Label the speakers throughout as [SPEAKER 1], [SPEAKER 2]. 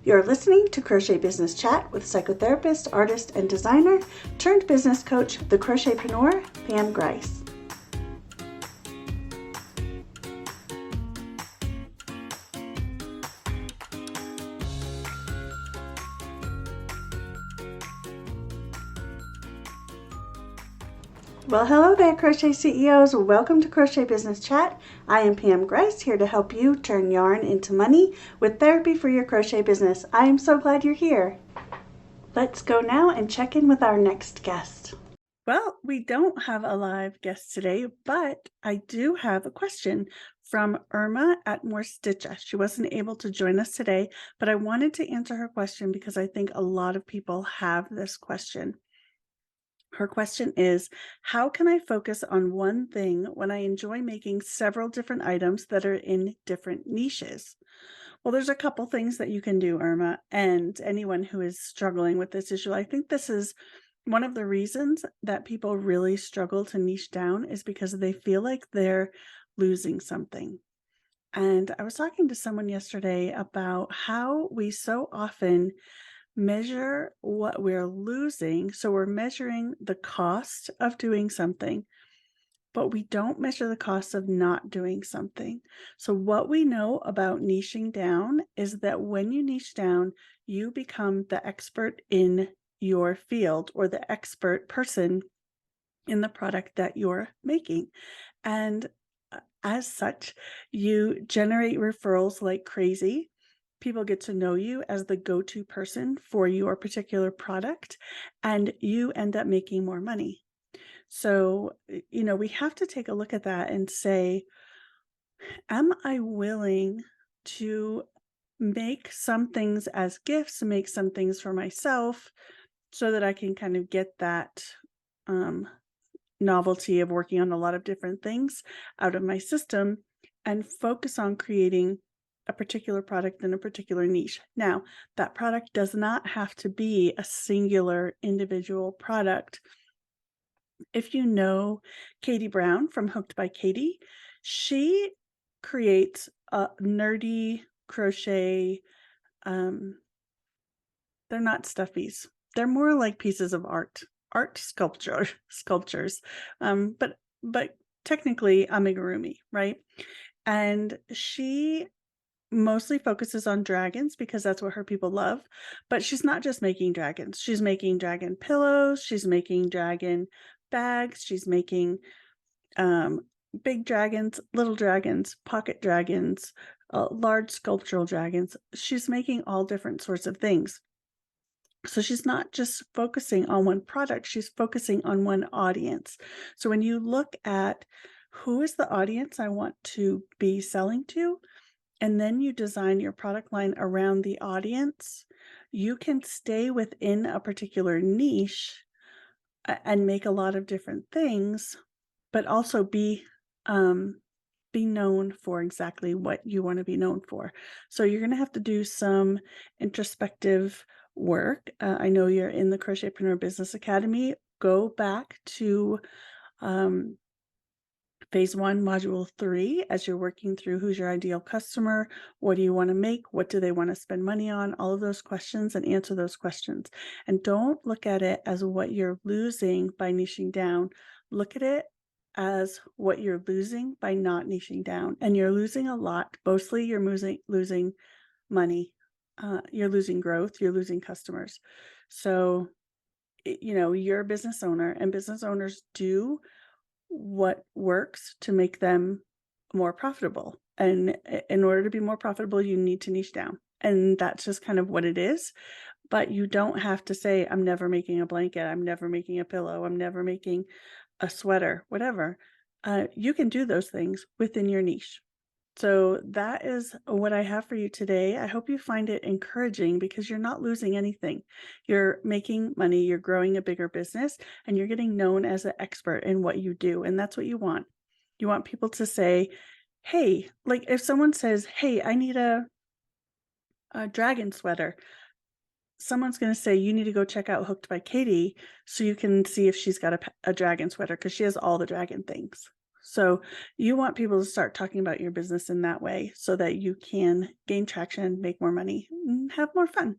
[SPEAKER 1] You're listening to Crochet Business Chat with psychotherapist, artist, and designer turned business coach, the Crochetpreneur, Pam Grice. Well, hello there, Crochet CEOs. Welcome to Crochet Business Chat. I am Pam Grice, here to help you turn yarn into money with therapy for your crochet business. I am so glad you're here. Let's go now and check in with our next guest. Well, we don't have a live guest today, but I do have a question from Irma at Morstitcha. She wasn't able to join us today, but I wanted to answer her question because I think a lot of people have this question. Her question is, how can I focus on one thing when I enjoy making several different items that are in different niches? Well, there's a couple things that you can do, Irma, and anyone who is struggling with this issue. I think this is one of the reasons that people really struggle to niche down is because they feel like they're losing something. And I was talking to someone yesterday about how we so often measure what we're losing. So we're measuring the cost of doing something, but we don't measure the cost of not doing something. So what we know about niching down is that when you niche down, you become the expert in your field or the expert person in the product that you're making. And as such, you generate referrals like crazy. People get to know you as the go-to person for your particular product, and you end up making more money. So, we have to take a look at that and say, am I willing to make some things as gifts, make some things for myself so that I can kind of get that novelty of working on a lot of different things out of my system and focus on creating a particular product in a particular niche. Now, that product does not have to be a singular individual product. If you know Katie Brown from Hooked by Katie, she creates a nerdy crochet. They're not stuffies. They're more like pieces of art sculptures. But technically amigurumi, right? And she mostly focuses on dragons because that's what her people love. But she's not just making dragons. She's making dragon pillows. She's making dragon bags. She's making big dragons, little dragons, pocket dragons, large sculptural dragons. She's making all different sorts of things. So she's not just focusing on one product, she's focusing on one audience. So when you look at who is the audience I want to be selling to, and then you design your product line around the audience, you can stay within a particular niche and make a lot of different things, but also be known for exactly what you want to be known for. So you're going to have to do some introspective work. I know you're in the Crochetpreneur Business Academy. Go back to Phase 1, Module 3, as you're working through who's your ideal customer, what do you want to make, what do they want to spend money on, all of those questions, and answer those questions. And don't look at it as what you're losing by niching down. Look at it as what you're losing by not niching down. And you're losing a lot. Mostly you're losing money. You're losing growth. You're losing customers. So, you're a business owner, and business owners do what works to make them more profitable. And in order to be more profitable, you need to niche down. And that's just kind of what it is. But you don't have to say, I'm never making a blanket, I'm never making a pillow, I'm never making a sweater, whatever. You can do those things within your niche. So that is what I have for you today. I hope you find it encouraging because you're not losing anything. You're making money, you're growing a bigger business, and you're getting known as an expert in what you do. And that's what you want. You want people to say, hey, like if someone says, hey, I need a dragon sweater, someone's going to say, you need to go check out Hooked by Katie so you can see if she's got a dragon sweater because she has all the dragon things. So you want people to start talking about your business in that way so that you can gain traction, make more money, and have more fun.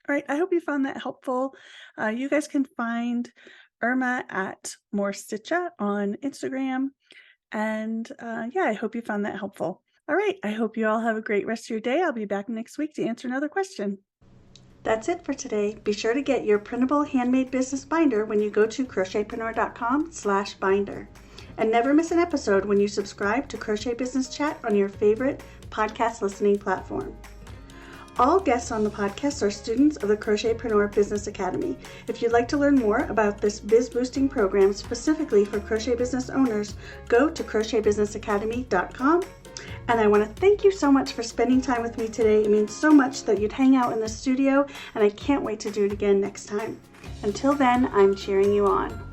[SPEAKER 1] All right, I hope you found that helpful. You guys can find Irma at Morstitcha on Instagram. And yeah, I hope you found that helpful. All right, I hope you all have a great rest of your day. I'll be back next week to answer another question. That's it for today. Be sure to get your printable handmade business binder when you go to crochetpreneur.com/binder. And never miss an episode when you subscribe to Crochet Business Chat on your favorite podcast listening platform. All guests on the podcast are students of the Crochetpreneur Business Academy. If you'd like to learn more about this biz boosting program specifically for crochet business owners, go to crochetbusinessacademy.com. And I want to thank you so much for spending time with me today. It means so much that you'd hang out in the studio, and I can't wait to do it again next time. Until then, I'm cheering you on.